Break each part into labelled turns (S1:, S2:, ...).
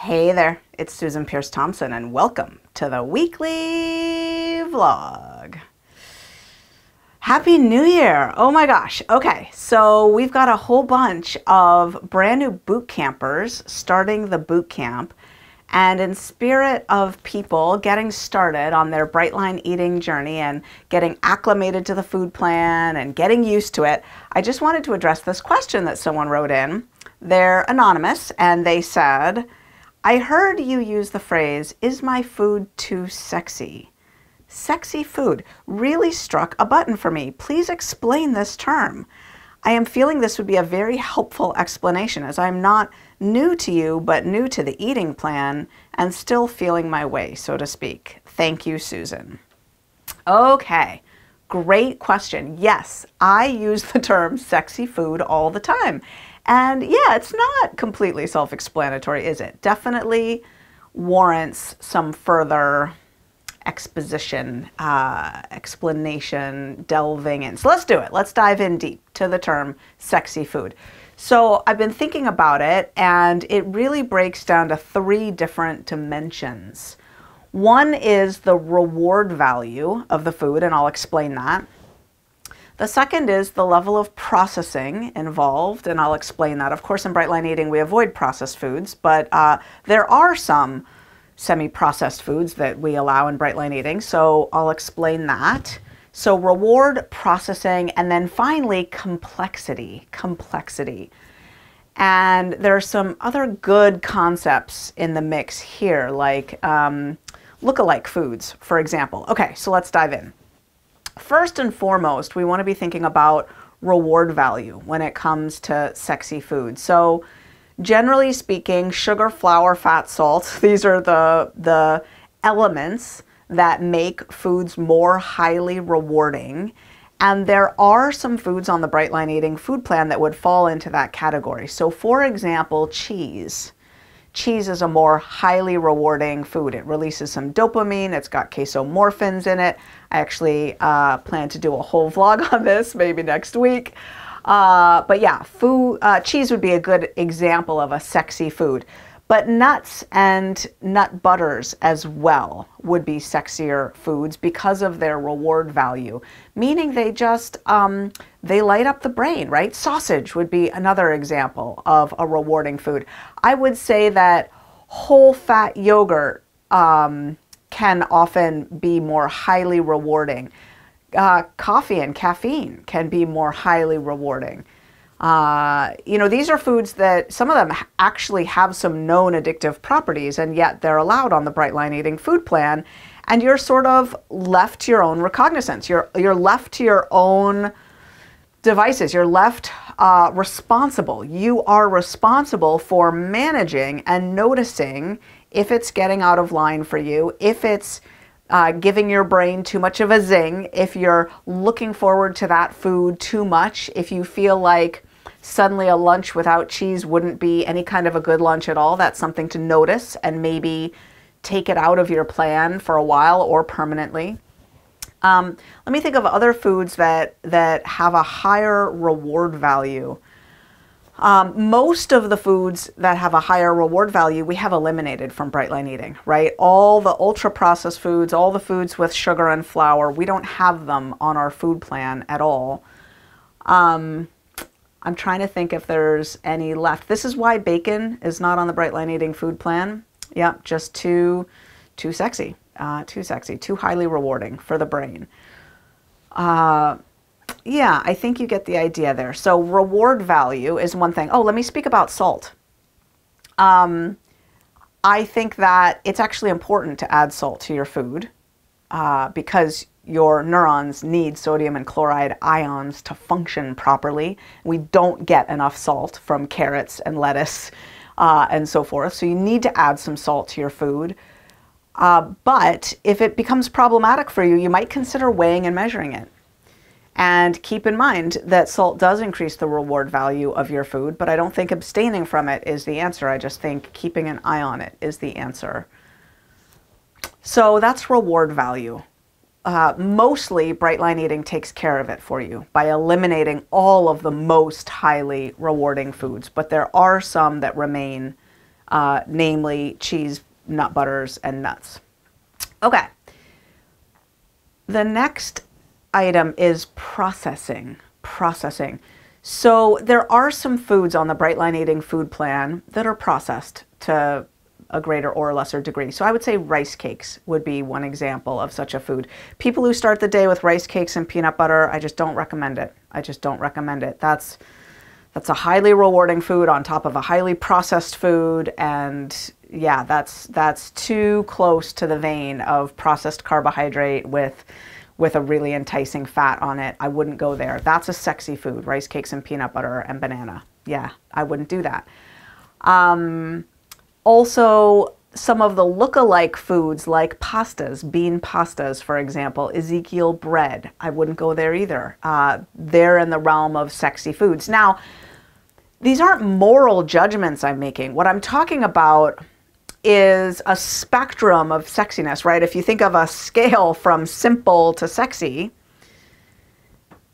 S1: Hey there, it's Susan Pierce Thompson, and welcome to the weekly vlog. Happy New Year! Oh my gosh. Okay, so we've got a whole bunch of brand new boot campers starting the boot camp. And in spirit of people getting started on their bright line eating journey and getting acclimated to the food plan and getting used to it, I just wanted to address this question that someone wrote in. They're anonymous, and they said, I heard you use the phrase, "Is my food too sexy?" Sexy food really struck a button for me. Please explain this term. I am feeling this would be a very helpful explanation, as I'm not new to you, but new to the eating plan and still feeling my way, so to speak. Thank you, Susan. Okay, great question. Yes, I use the term sexy food all the time. And yeah, it's not completely self-explanatory, is it? Definitely warrants some further exposition, explanation, delving in. So let's do it. Let's dive in deep to the term sexy food. So I've been thinking about it, and it really breaks down to three different dimensions. One is the reward value of the food, and I'll explain that. The second is the level of processing involved, and I'll explain that. Of course, in Bright Line Eating, we avoid processed foods, but there are some semi-processed foods that we allow in Bright Line Eating, so I'll explain that. So reward, processing, and then finally complexity. And there are some other good concepts in the mix here, like look-alike foods, for example. Okay, so let's dive in. First and foremost, we want to be thinking about reward value when it comes to sexy food. So generally speaking, sugar, flour, fat, salt, these are the elements that make foods more highly rewarding. And there are some foods on the Bright Line Eating food plan that would fall into that category. So for example, cheese. Cheese is a more highly rewarding food. It releases some dopamine. It's got casomorphins in it. I actually plan to do a whole vlog on this maybe next week. But yeah, cheese would be a good example of a sexy food. But nuts and nut butters as well would be sexier foods because of their reward value, meaning they just, they light up the brain, right? Sausage would be another example of a rewarding food. I would say that whole fat yogurt can often be more highly rewarding. Coffee and caffeine can be more highly rewarding. You know, these are foods that some of them actually have some known addictive properties, and yet they're allowed on the Bright Line Eating food plan, and you're sort of left to your own recognizance. You're left to your own devices. You're left responsible. You are responsible for managing and noticing if it's getting out of line for you, if it's giving your brain too much of a zing, if you're looking forward to that food too much, if you feel like suddenly a lunch without cheese wouldn't be any kind of a good lunch at all. That's something to notice and maybe take it out of your plan for a while or permanently. Let me think of other foods that have a higher reward value. Most of the foods that have a higher reward value, we have eliminated from Bright Line Eating, right? All the ultra processed foods, all the foods with sugar and flour, we don't have them on our food plan at all. I'm trying to think if there's any left. This is why bacon is not on the Bright Line Eating food plan. Yep, just too sexy, too highly rewarding for the brain. Yeah, I think you get the idea there. So reward value is one thing. Oh, let me speak about salt. I think that it's actually important to add salt to your food because your neurons need sodium and chloride ions to function properly. We don't get enough salt from carrots and lettuce and so forth. So you need to add some salt to your food. But if it becomes problematic for you, you might consider weighing and measuring it. And keep in mind that salt does increase the reward value of your food, but I don't think abstaining from it is the answer. I just think keeping an eye on it is the answer. So that's reward value. Mostly Bright Line Eating takes care of it for you by eliminating all of the most highly rewarding foods, but there are some that remain namely cheese, nut butters, and nuts. Okay. The next item is processing. Processing. So there are some foods on the Bright Line Eating food plan that are processed to a greater or lesser degree. So I would say rice cakes would be one example of such a food. People who start the day with rice cakes and peanut butter, I just don't recommend it. I just don't recommend it. That's a highly rewarding food on top of a highly processed food, and yeah, that's too close to the vein of processed carbohydrate with a really enticing fat on it. I wouldn't go there. That's a sexy food, rice cakes and peanut butter and banana. Yeah, I wouldn't do that. Also, some of the look-alike foods like pastas, bean pastas, for example, Ezekiel bread. I wouldn't go there either. They're in the realm of sexy foods. Now, these aren't moral judgments I'm making. What I'm talking about is a spectrum of sexiness, right? If you think of a scale from simple to sexy,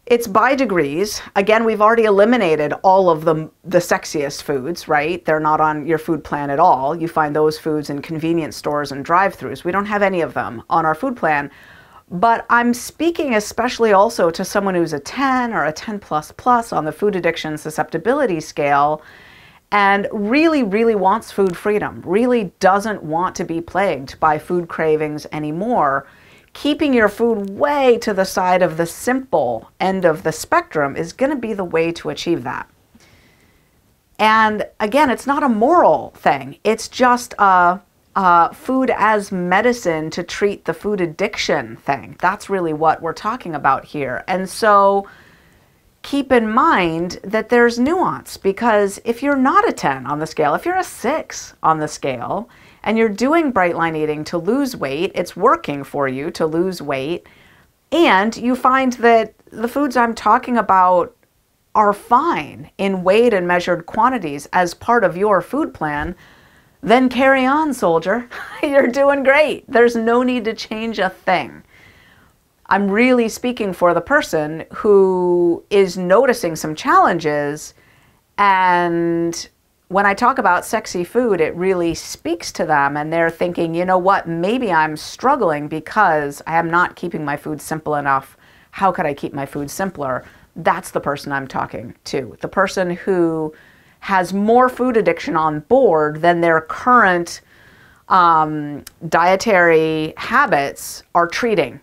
S1: it's by degrees. Again, we've already eliminated all of the sexiest foods, right? They're not on your food plan at all. You find those foods in convenience stores and drive-thrus. We don't have any of them on our food plan. But I'm speaking especially also to someone who's a 10 or a 10 plus plus on the food addiction susceptibility scale and really, really wants food freedom, really doesn't want to be plagued by food cravings anymore. Keeping your food way to the side of the simple end of the spectrum is going to be the way to achieve that. And again, it's not a moral thing. It's just a food as medicine to treat the food addiction thing. That's really what we're talking about here. And so keep in mind that there's nuance, because if you're not a 10 on the scale, if you're a 6 on the scale, and you're doing Bright Line Eating to lose weight, it's working for you to lose weight, and you find that the foods I'm talking about are fine in weighed and measured quantities as part of your food plan, then carry on, soldier. You're doing great. There's no need to change a thing. I'm really speaking for the person who is noticing some challenges, and when I talk about sexy food, it really speaks to them, and they're thinking, you know what, maybe I'm struggling because I am not keeping my food simple enough. How could I keep my food simpler? That's the person I'm talking to. The person who has more food addiction on board than their current dietary habits are treating.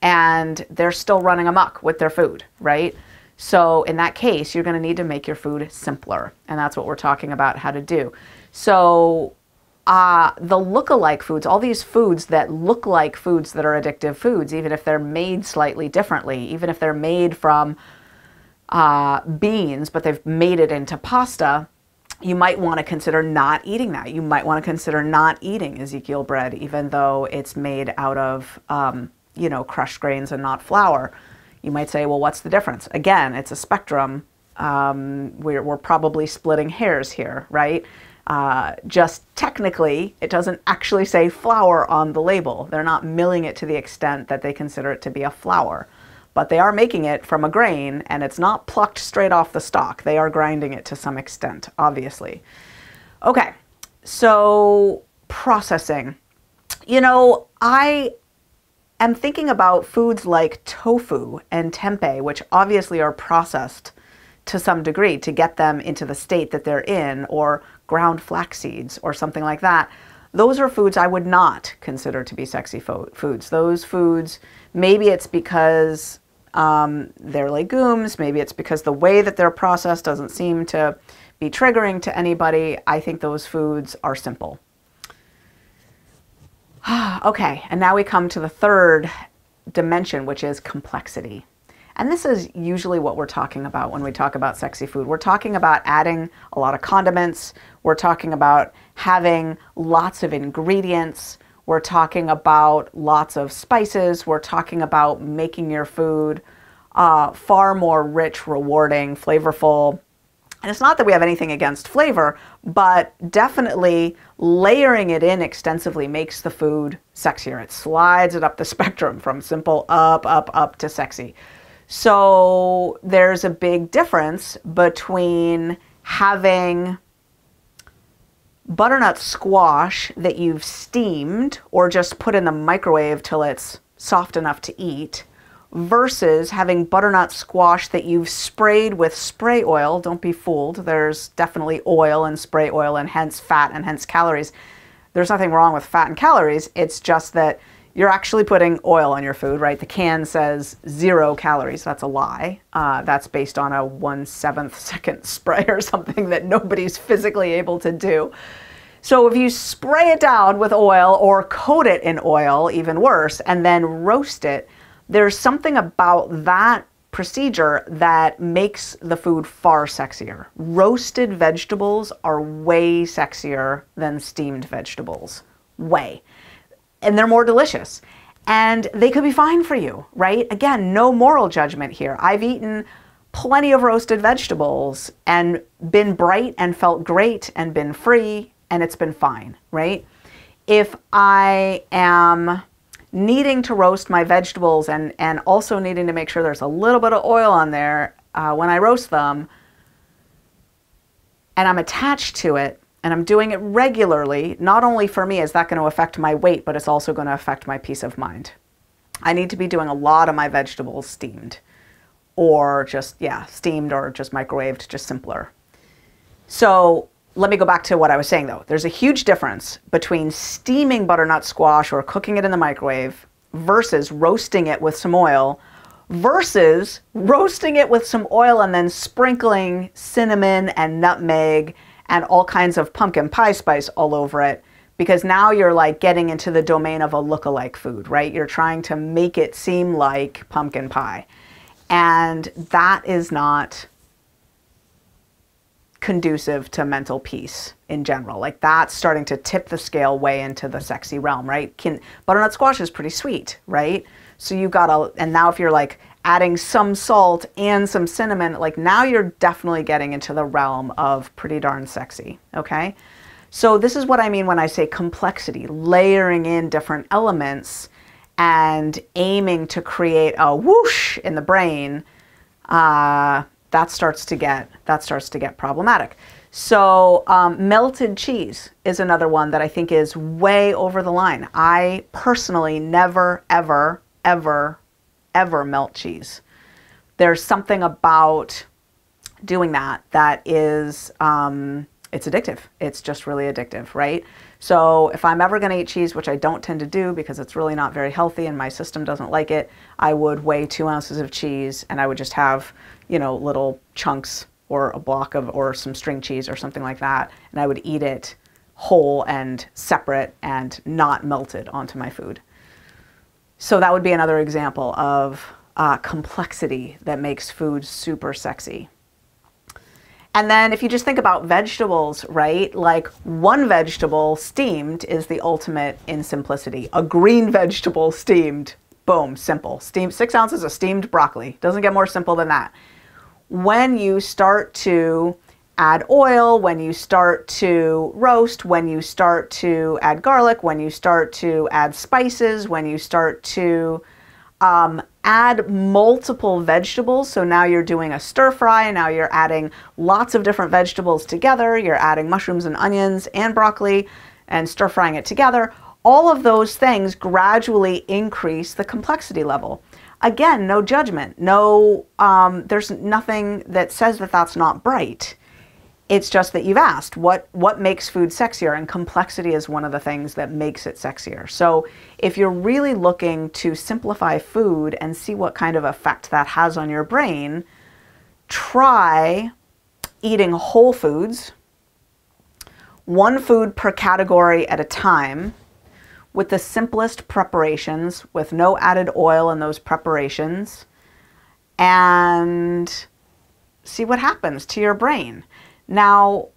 S1: And they're still running amok with their food, right? So in that case, you're going to need to make your food simpler. And that's what we're talking about how to do. So the look-alike foods, all these foods that look like foods that are addictive foods, even if they're made slightly differently, even if they're made from beans, but they've made it into pasta, you might want to consider not eating that. You might want to consider not eating Ezekiel bread, even though it's made out of, you know, crushed grains and not flour. You might say, well, what's the difference? Again, it's a spectrum. We're probably splitting hairs here, right? Just technically, it doesn't actually say flour on the label. They're not milling it to the extent that they consider it to be a flour. But they are making it from a grain, and it's not plucked straight off the stalk. They are grinding it to some extent, obviously. Okay, so processing. You know, I am thinking about foods like tofu and tempeh, which obviously are processed to some degree to get them into the state that they're in, or ground flax seeds or something like that. Those are foods I would not consider to be sexy foods. Those foods, maybe it's because they're legumes, maybe it's because the way that they're processed doesn't seem to be triggering to anybody. I think those foods are simple. Okay, and now we come to the third dimension, which is complexity. And this is usually what we're talking about when we talk about sexy food. We're talking about adding a lot of condiments. We're talking about having lots of ingredients. We're talking about lots of spices. We're talking about making your food far more rich, rewarding, flavorful. And it's not that we have anything against flavor, but definitely layering it in extensively makes the food sexier. It slides it up the spectrum from simple up to sexy. So there's a big difference between having butternut squash that you've steamed or just put in the microwave till it's soft enough to eat, versus having butternut squash that you've sprayed with spray oil. Don't be fooled. There's definitely oil in spray oil and hence fat and hence calories. There's nothing wrong with fat and calories. It's just that you're actually putting oil on your food, right? The can says 0 calories. That's a lie. That's based on a 1/7 second spray or something that nobody's physically able to do. So if you spray it down with oil or coat it in oil, even worse, and then roast it, there's something about that procedure that makes the food far sexier. Roasted vegetables are way sexier than steamed vegetables. Way. And they're more delicious. And they could be fine for you, right? Again, no moral judgment here. I've eaten plenty of roasted vegetables and been bright and felt great and been free, and it's been fine, right? If I am needing to roast my vegetables and also needing to make sure there's a little bit of oil on there when I roast them, and I'm attached to it, and I'm doing it regularly, not only for me is that going to affect my weight, but it's also going to affect my peace of mind. I need to be doing a lot of my vegetables steamed, or just, steamed or just microwaved, just simpler. So let me go back to what I was saying though. There's a huge difference between steaming butternut squash or cooking it in the microwave versus roasting it with some oil, versus roasting it with some oil and then sprinkling cinnamon and nutmeg and all kinds of pumpkin pie spice all over it, because now you're like getting into the domain of a look-alike food, right? You're trying to make it seem like pumpkin pie. And that is not conducive to mental peace in general. Like that's starting to tip the scale way into the sexy realm, right? Butternut squash is pretty sweet, right? So you gotta, and now if you're like adding some salt and some cinnamon, like now you're definitely getting into the realm of pretty darn sexy, okay? So this is what I mean when I say complexity, layering in different elements and aiming to create a whoosh in the brain. That starts to get problematic. So melted cheese is another one that I think is way over the line. I personally never, ever, ever, ever melt cheese. There's something about doing that is, it's addictive. It's just really addictive, right? So if I'm ever going to eat cheese, which I don't tend to do because it's really not very healthy and my system doesn't like it, I would weigh 2 ounces of cheese and I would just have, you know, little chunks or a block of, or some string cheese or something like that. And I would eat it whole and separate and not melted onto my food. So that would be another example of complexity that makes food super sexy. And then if you just think about vegetables, right? Like one vegetable steamed is the ultimate in simplicity. A green vegetable steamed, boom, simple. Steamed, 6 ounces of steamed broccoli. Doesn't get more simple than that. When you start to add oil, when you start to roast, when you start to add garlic, when you start to add spices, when you start to add multiple vegetables. So now you're doing a stir fry. Now you're adding lots of different vegetables together. You're adding mushrooms and onions and broccoli and stir frying it together. All of those things gradually increase the complexity level. Again, no judgment. No, there's nothing that says that that's not bright. It's just that you've asked what makes food sexier, and complexity is one of the things that makes it sexier. So if you're really looking to simplify food and see what kind of effect that has on your brain, try eating whole foods, one food per category at a time, with the simplest preparations, with no added oil in those preparations, and see what happens to your brain. Now,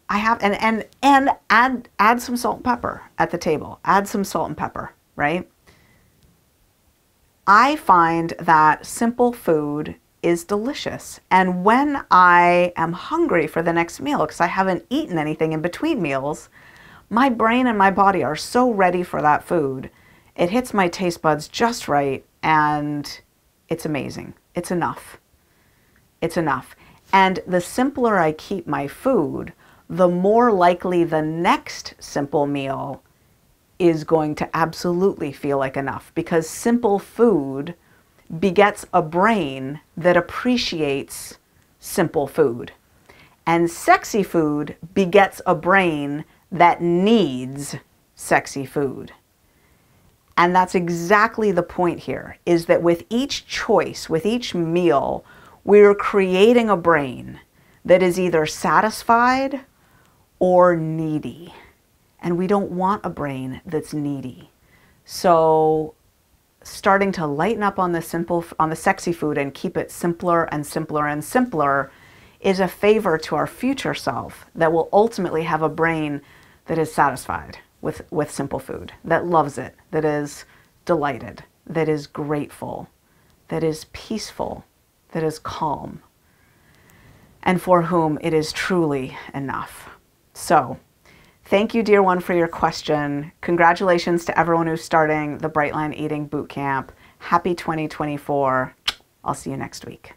S1: I have, and add some salt and pepper at the table. Add some salt and pepper, right? I find that simple food is delicious. And when I am hungry for the next meal, because I haven't eaten anything in between meals, my brain and my body are so ready for that food. It hits my taste buds just right, and it's amazing. It's enough. It's enough. And the simpler I keep my food, the more likely the next simple meal is going to absolutely feel like enough, because simple food begets a brain that appreciates simple food. And sexy food begets a brain that needs sexy food. And that's exactly the point here, is that with each choice, with each meal, we're creating a brain that is either satisfied or needy. And we don't want a brain that's needy. So starting to lighten up on the sexy food and keep it simpler and simpler and simpler is a favor to our future self that will ultimately have a brain that is satisfied with simple food, that loves it, that is delighted, that is grateful, that is peaceful, that is calm, and for whom it is truly enough. So, thank you, dear one, for your question. Congratulations to everyone who's starting the Bright Line Eating Bootcamp. Happy 2024. I'll see you next week.